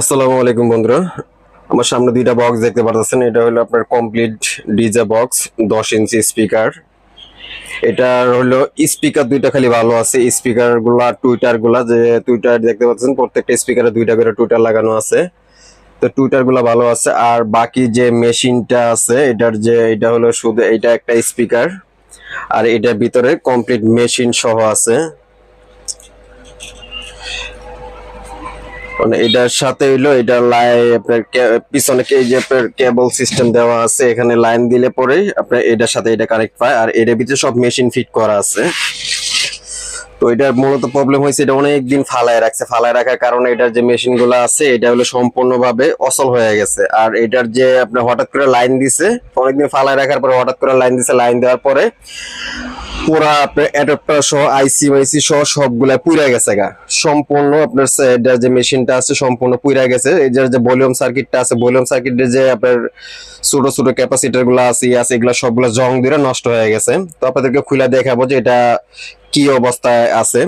আসসালামু আলাইকুম বন্ধুরা, আমার সামনে দুইটা বক্স দেখতে পাচ্ছেন। এটা হলো আপনার complete DJ box 10 inch speaker. এটার হলো স্পিকার দুইটা খালি ভালো আছে। স্পিকার গুলা টুইটার গুলা যে টুইটার দেখতে পাচ্ছেন, প্রত্যেকটা স্পিকারে দুইটা করে টুইটার লাগানো আছে। তো টুইটার গুলা ভালো আছে। আর বাকি যে মেশিনটা আছে এটার যে এটা হলো শুধু এটা একটা স্পিকার, আর এটার ভিতরে কমপ্লিট মেশিন সহ আছে। মানে এটার সাথে হইলো এটা আপনার পিছনে এই যে আপনার কেবল সিস্টেম দেওয়া আছে, এখানে লাইন দিলে পরেই আপনার এটার সাথে এটা কানেক্ট পায়। আর এটার ভিতরে সব মেশিন ফিট করা আছে। তো এটার মূলত প্রবলেম হয়েছে, এটা অনেকদিন ফালায় রাখছে। ফালায় রাখার কারণে এটার যে মেশিন গুলো আছে এটা হলো সম্পূর্ণভাবে অচল হয়ে গেছে। আর এটার যে আপনার হঠাৎ করে লাইন দিছে, অনেকদিন ফালায় রাখার পরে হঠাৎ করে লাইন দিছে, লাইন দেওয়ার পরে পুরা আপনার অ্যাডাপ্টার সহ আইসি ওয়াইসি সহ সবগুলা পুড়ে গেছে গা সম্পূর্ণ। আপনার এটার যে মেশিনটা আছে সম্পূর্ণ পুড়ে গেছে। এটার যে ভলিউম সার্কিটটা আছে, ভলিউম সার্কিটের যে আপনার ছোট ছোট ক্যাপাসিটার গুলো আছে এগুলা সবগুলা জং দিয়ে নষ্ট হয়ে গেছে। তো আপনাদেরকে খুলে দেখাবো যে এটা কি অবস্থায় আছে।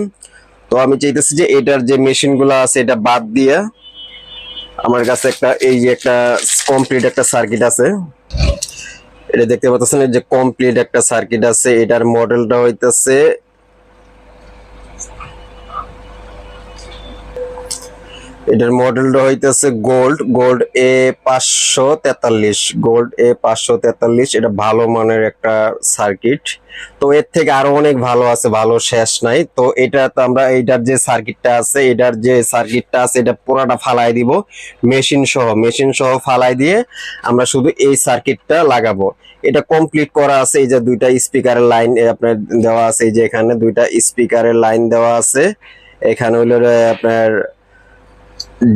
তো আমি চাইতেছি যে এটার যে মেশিন গুলো আছে এটা বাদ দিয়ে আমার কাছে একটা এই যে একটা কমপ্লিট একটা সার্কিট আছে। এটা দেখতে পাচ্ছেন যে কমপ্লিট একটা সার্কিট আছে। এটার মডেলটা হইতেছে গোল্ড A543, গোল্ড A543। এটা ভালো মানের একটা সার্কিট। তো এর থেকে আরো অনেক ভালো আছে, ভালো শেষ নাই। তো এটা তো আমরা এটার যে সার্কিটটা আছে এটা পুরাটা ফালাই দিব মেশিন সহ ফালাই দিয়ে আমরা শুধু এই সার্কিটটা লাগাবো। এটা কমপ্লিট করা আছে। এই যে দুইটা স্পিকারের লাইন আপনার দেওয়া আছে, এই যে এখানে দুইটা স্পিকারের লাইন দেওয়া আছে। এখানে হলো আপনার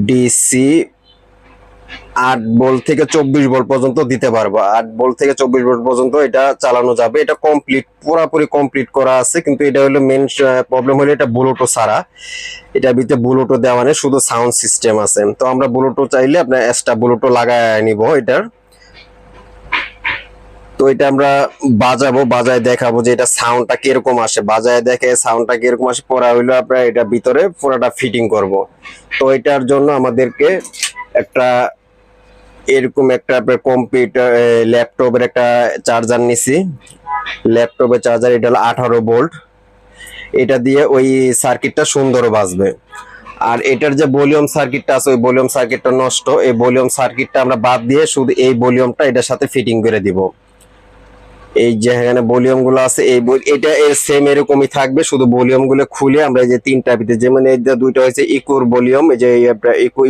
ডিসি 8 ভোল্ট থেকে 24 ভোল্ট পর্যন্ত দিতে পারবো। 8 ভোল্ট থেকে 24 ভোল্ট পর্যন্ত এটা চালানো যাবে। এটা কমপ্লিট পুরোপুরি কমপ্লিট করা আছে। কিন্তু এটা হলো মেন প্রবলেম হলো এটা ব্লুটুথ ছাড়া। এটা ভিতরে ব্লুটুথ দেওয়া নেই, শুধু সাউন্ড সিস্টেম আছে। তো আমরা ব্লুটুথ চাইলে আপনার এক্সট্রা ব্লুটুথ লাগায় নিব এটার। তো এটা আমরা বাজায় দেখাবো যে এটা সাউন্ডটা কিরকম আসে। বাজায় দেখে সাউন্ডটা কিরকম আসে, পরে হইলো আপনার এটা ভিতরে পুরোটা ফিটিং করব। তো এটার জন্য আমাদেরকে একটা এরকম একটা আপনার কম্পিউটার ল্যাপটপের একটা চার্জার নিছি। ল্যাপটপের চার্জার, এটা হলো 18 ভোল্ট। এটা দিয়ে ওই সার্কিটটা সুন্দর বাজবে। আর এটার যে ভলিউম সার্কিটটা আছে ওই ভলিউম সার্কিটটা নষ্ট। এই ভলিউম সার্কিটটা আমরা বাদ দিয়ে শুধু এই ভলিউমটা এটার সাথে ফিটিং করে দিব। এই যে এখানে ভলিউম গুলো আছে এটা সেম এরকমই থাকবে, শুধু ভলিউম গুলো খুলে আমরা এই যে তিনটা ভিতরে যেমন এই যে দুইটা হয়েছে ইকোর ভলিউম, এই যে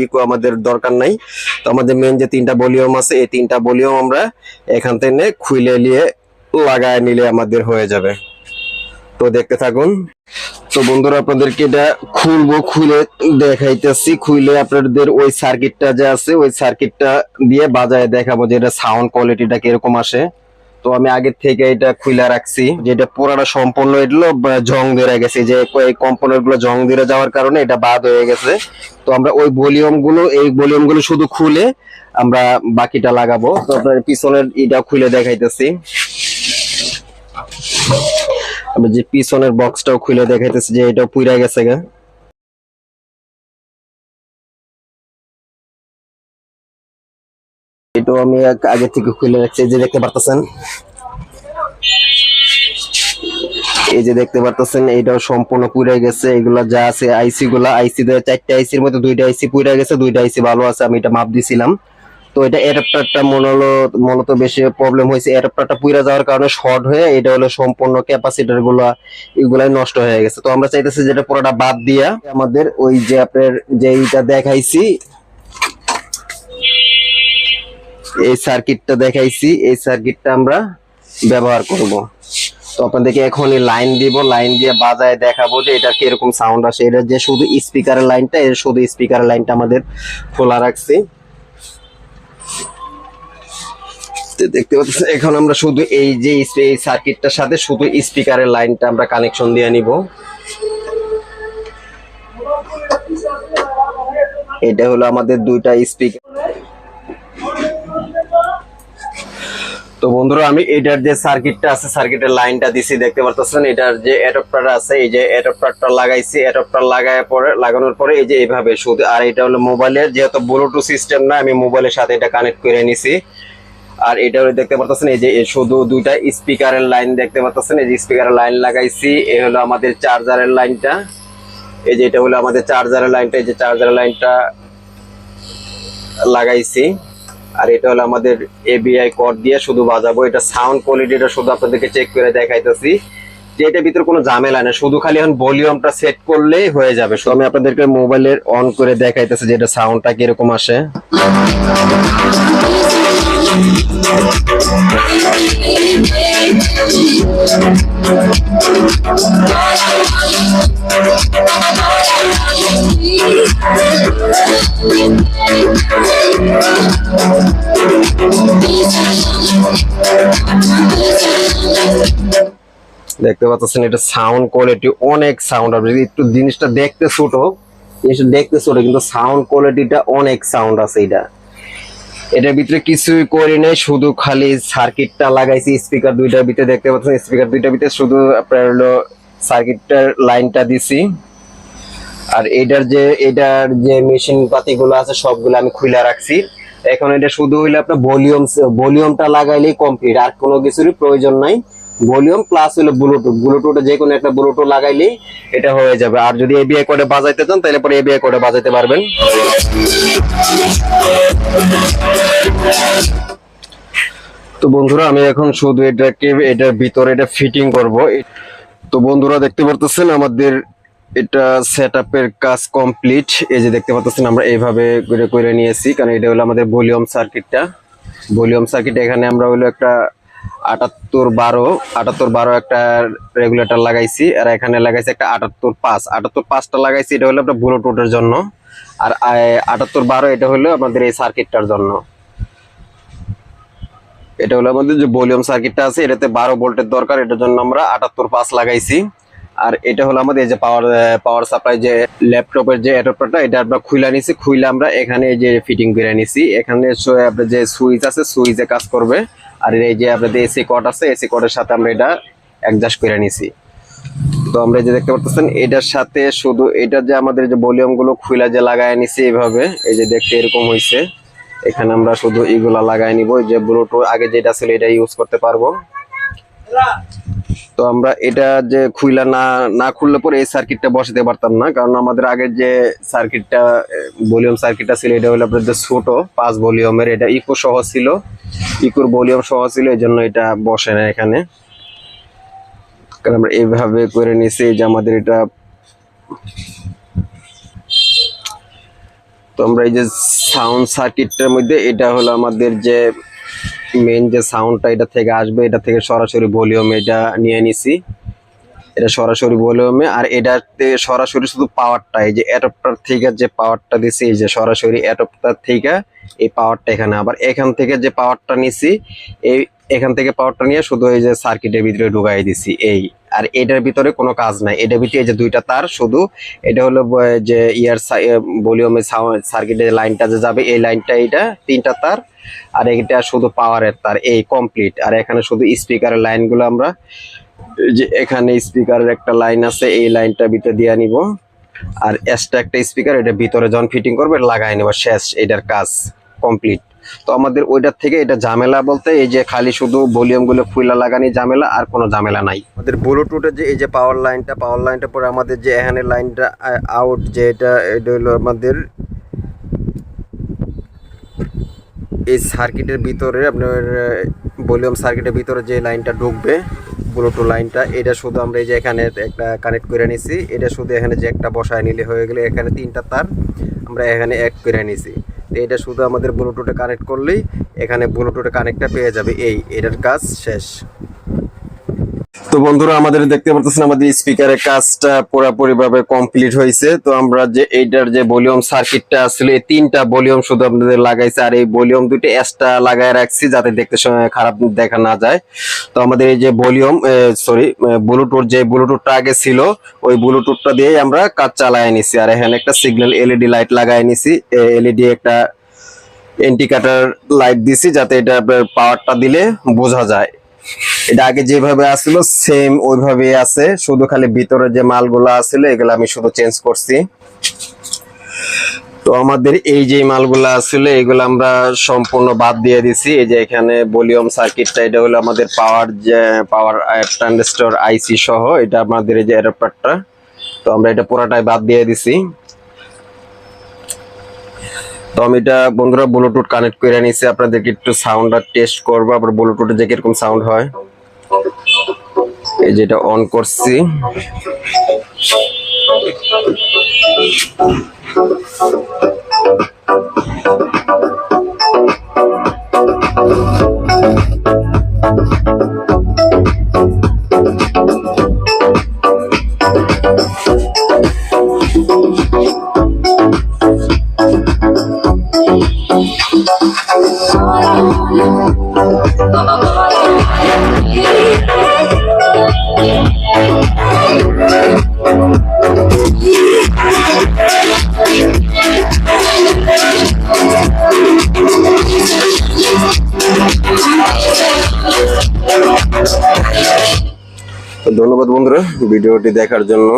ইকো আমাদের দরকার নাই। তো আমাদের মেন যে তিনটা ভলিউম আছে এই তিনটা ভলিউম আমরা এখান থেকে খুলে নিয়ে লাগায় নিলে আমাদের হয়ে যাবে। তো দেখতে থাকুন। তো বন্ধুরা আপনাদেরকে এটা খুলে দেখাইতেছি। খুলে আপনাদের ওই সার্কিটটা যে আছে ওই সার্কিটটা দিয়ে বাজায় দেখাবো যে এটা সাউন্ড কোয়ালিটিটা কিরকম আসে। তো আমি আগে থেকে এটা খুলে রাখছি, যেটা পুরাটা সম্পূর্ণ এগুলো জং ধরে গেছে, যে এই কম্পোনেন্ট গুলো জং ধরে যাওয়ার কারণে এটা বাদ হয়ে গেছে। তো আমরা ওই ভলিউম গুলো শুধু খুলে আমরা বাকিটা লাগাবো। তো আপনার পিছনের এটা খুলে দেখাইতেছি। আমরা যে পিছনের বক্সটাও খুলে দেখাইতেছি যে এটা পুইরা গেছে গা। এটাও আমি আগে থেকে খুলে রাখছি। যে দেখতে পারতেছেন, এই যে দেখতে পারতেছেন এটাও সম্পূর্ণ পুড়ে গেছে। এগুলা যা আছে আইসি গুলা, আইসি দিয়ে 4টা আইসির মধ্যে 2টা আইসি পুড়ে গেছে, 2টা আইসি ভালো আছে। আমি এটা মাপ দিছিলাম। তো এটা অ্যাডাপ্টারটা মূলত বেশি প্রবলেম হয়েছে। অ্যাডাপ্টারটা পুড়ে যাওয়ার কারণে শর্ট হয়ে এটা হলো সম্পূর্ণ ক্যাপাসিটর গুলা এগুলাই নষ্ট হয়ে গেছে। তো আমরা চাইতেছি যেটা পুরোটা বাদ দিয়া আমাদের ওই যে আপনার যে এইটা দেখাইছি এই সার্কিটটা দেখাইছি, এই সার্কিটটা আমরা ব্যবহার করব। তো আপনাদেরকে এখনই লাইন দিব, লাইন দিয়ে বাজায় দেখাবো যে এটা কিরকম সাউন্ড আসে। এটা যে শুধু স্পিকারের লাইনটা, এর শুধু স্পিকারের লাইনটা আমাদের খোলা রাখছি। দেখতে পাচ্ছেন এখন আমরা শুধু এই যে এই সার্কিটটার সাথে শুধু স্পিকারের লাইনটা আমরা কানেকশন দিয়ে নিব। এটা হলো আমাদের দুইটা স্পিকার। তো তো বন্ধুরা আমি এটার যে সার্কিটটা আছে সার্কিটের লাইনটা দিছি দেখতে পারতেছেন। এটার যে অ্যাডাপ্টার আছে এই যে অ্যাডাপ্টারটা লাগাইছি, অ্যাডাপ্টার লাগানোর পরে এই যে এইভাবে শুধু, আর এটা হলো মোবাইলের যেহেতু ব্লুটুথ সিস্টেম না, আমি মোবাইলের সাথে এটা কানেক্ট করে নিছি। আর এটা হলো দেখতে পারতেছেন এই যে শুধু দুইটা স্পিকারের লাইন দেখতে পারতেছেন, এই যে স্পিকারের লাইন লাগাইছি। এই হলো আমাদের চার্জারের লাইনটা, এই যে এটা হলো আমাদের চার্জারের লাইনটা, এই যে চার্জারের লাইনটা লাগাইছি। আর এটা হলো আমাদের এবিআই কোড দিয়ে শুধু বাজাবো। এটা সাউন্ড কোয়ালিটিটা শুধু আপনাদেরকে চেক করে দেখাইতেছি যে এটার ভিতরে কোনো ঝামেলা নেই, শুধু খালি এখন ভলিউমটা সেট করলেই হয়ে যাবে। তো আমি আপনাদেরকে মোবাইলের অন করে দেখাইতেছি যে এটা সাউন্ডটা কিরকম আসে। দেখতে পাচ্ছেন এটা সাউন্ড কোয়ালিটি অনেক সাউন্ড আছে। একটু জিনিসটা দেখতে ছোট, কিন্তু সাউন্ড কোয়ালিটিটা অনেক সাউন্ড আছে। এটার ভিতরে কিছুই করি নাই, শুধু খালি সার্কিটটা লাগাইছি। স্পিকার দুইটার ভিতরে দেখতে পাচ্ছেন, স্পিকার দুইটার ভিতরে শুধু আপনার হলো সার্কিটটার লাইনটা দিছি। আর এটার যে মেশিন পাতিগুলো আছে সবগুলো আমি খুলে রাখছি। এখন এটা শুধু হইলে আপনার ভলিউমটা লাগাইলেই কমপ্লিট, আর কোনো কিছুরই প্রয়োজন নাই। ভলিউম প্লাস হলো ব্লুটুথে যে কোনো একটা ব্লুটুথ লাগাইলেই এটা হয়ে যাবে। আর যদি এবিআই কোডে বাজাইতে চান তাহলে পরে এবিআই কোডে বাজাইতে পারবেন। তো বন্ধুরা আমি এখন শুধু এটার ভিতরে এটা ফিটিং করব। তো বন্ধুরা দেখতে পারতেছেন আমাদের এটা সেটআপের কাজ কমপ্লিট। এই যে দেখতে পাচ্ছেন আমরা এইভাবে করে নিয়েছি, কারণ এটা হলো আমাদের ভলিউম সার্কিট। এখানে আমরা হলো একটা 7812 একটা রেগুলেটর লাগাইছি, আর এখানে লাগাইছি একটা 78.5টা লাগাইছি। এটা হলো আপনার ব্লুটুথের জন্য, আর 7812 এটা হলো আমাদের এই সার্কিটটার জন্য। এটা হলো আমাদের যে ভলিউম সার্কিটটা আছে, এটাতে 12 ভোল্টের দরকার, এটার জন্য আমরা 78.5 লাগাইছি। আর এটা হলো আমাদের এই যে পাওয়ার সাপ্লাই, যে ল্যাপটপের যে অ্যাডাপ্টারটা, এটা আমরা খুলে আমরা এখানে এই যে ফিটিং করে নিছি। এখানে আপনার যে সুইচ আছে সুইচে কাজ করবে। আর এই যে আপনাদের এসি কর্ড আছে, এসি কর্ডের সাথে আমরা এটা অ্যাডজাস্ট করে নিছি। তো আমরা যে দেখতে পাচ্ছেন এটার সাথে শুধু এটা যে আমাদের যে ভলিউম গুলো খুলে যে লাগায় নিছি এইভাবে, এই যে দেখতে এরকম হয়েছে। এখানে আমরা শুধু এইগুলা লাগাই নিব, যে ব্লুটুথ আগে যেটা ছিল এটা ইউজ করতে পারবো। তো আমরা এটা যে না খুললে পরে এই সার্কিটটা বসাতে পারতাম না, কারণ আমাদের আগের যে সার্কিটটা ভলিউম সার্কিটটা ছিল এটা হলো আপনাদের ছোট 5 ভলিউমের, এটা ইকোর ভলিউম সহ ছিল, এই জন্য এটা বসে না এখানে। কারণ আমরা এইভাবে করে নিছি যে আমাদের এটা। তো আমরা এই যে সাউন্ড সার্কিটটার মধ্যে এটা হলো আমাদের যে মেন যে সাউন্ডটা এটা থেকে আসবে, এটা থেকে সরাসরি ভলিউম এটা নিয়ে নিছি, এটা সরাসরি ভলিউমে। আর এটাতে সরাসরি শুধু পাওয়ারটা, এই যে অ্যাডাপ্টার থেকে যে পাওয়ারটা দিছি, এই যে সরাসরি অ্যাডাপ্টার থেকে এই পাওয়ারটা এখানে, আবার এখান থেকে যে পাওয়ারটা নিছি এখান থেকে পাওয়ারটা নিয়ে শুধু এই যে সার্কিটের ভিতরে ঢুকাই দিছি এই। আর এটার ভিতরে কোনো কাজ নাই, এটার ভিতরে এই যে দুইটা তার শুধু, এটা হলো যে ভলিউমে সার্কিটের লাইনটা যে যাবে এই লাইনটা, এটা 3টা তার, আর এটা শুধু পাওয়ারের তার, এই কমপ্লিট। আর এখানে শুধু স্পিকারের লাইনগুলো আমরা, যে এখানে স্পিকারের একটা লাইন আছে, এই লাইনটা ভিতরে দিয়ে নিব। আর এক্সট্রা একটা স্পিকার এটা ভিতরে যখন ফিটিং করবে লাগাই নেব, শেষ, এটার কাজ কমপ্লিট। তো আমাদের ওইটার থেকে এটা ঝামেলা বলতে এই যে খালি শুধু ভলিউম গুলো খুলে লাগানি ঝামেলা, আর কোনো ঝামেলা নাই। আমাদের ব্লুটুথের যে এই যে পাওয়ার লাইনটা পরে আমাদের যে এখানে লাইনটা আউট, যে এটা হলো আমাদের এই সার্কিটের ভিতরে, আপনার ভলিউম সার্কিটের ভিতরে যে লাইনটা ঢুকবে ব্লুটুথ লাইনটা, এটা শুধু আমরা এই যে এখানে একটা কানেক্ট করে নিছি। এটা শুধু এখানে যে একটা বসায় নিলে হয়ে গেলে, এখানে 3টা তার আমরা এখানে অ্যাড করে নিছি। তো এটা শুধু আমাদের ব্লুটুথে কানেক্ট করলেই এখানে ব্লুটুথে কানেক্টটা পেয়ে যাবে, এটার কাজ শেষ। তো বন্ধুরা আমাদের দেখতে পাচ্ছেন আমাদের স্পিকারের কাজটা পুরোপুরি ভাবে কমপ্লিট হয়েছে। তো আমরা যে এইটার যে ভলিউম সার্কিটটা আসলে 3টা ভলিউম শুধু আপনাদের লাগাইছে, আর এই ভলিউম দুটো এক্সট্রা লাগায় রাখছি যাতে দেখতে খারাপ দেখা না যায়। তো আমাদের এই যে ব্লুটুথটা আগে ছিল, ওই ব্লুটুথটা দিয়ে আমরা কাজ চালায় নিছি। আর এখানে একটা সিগন্যাল এলইডি লাইট লাগাই নিছি, এলইডি একটা ইন্ডিকেটর লাইট দিছি যাতে এটা আপনার পাওয়ারটা দিলে বোঝা যায়। এটা আগে যেভাবে আসছিল সেম ওইভাবেই আছে, শুধু খালি ভিতরে যে মালগুলো আছিল এগুলো আমি শুধু চেঞ্জ করছি। তো আমাদের এই যে মালগুলো আছিল এগুলো আমরা সম্পূর্ণ বাদ দিয়ে দিছি। এই যে এখানে ভলিউম সার্কিটটা, এটা হলো আমাদের পাওয়ার ট্রানজিস্টর আইসি সহ, এটা আমাদের এই যে অ্যাডাপ্টারটা, তো আমরা এটা পুরোটাই বাদ দিয়ে দিছি। তো আমি এটা বন্ধুরা ব্লুটুথ কানেক্ট করে নিছি, আপনাদেরকে একটু সাউন্ডটা টেস্ট করবো, আবার ব্লুটুথে যে কিরকম সাউন্ড হয়। এই যেটা অন করছি, ধন্যবাদ বন্ধুরা ভিডিওটি দেখার জন্য।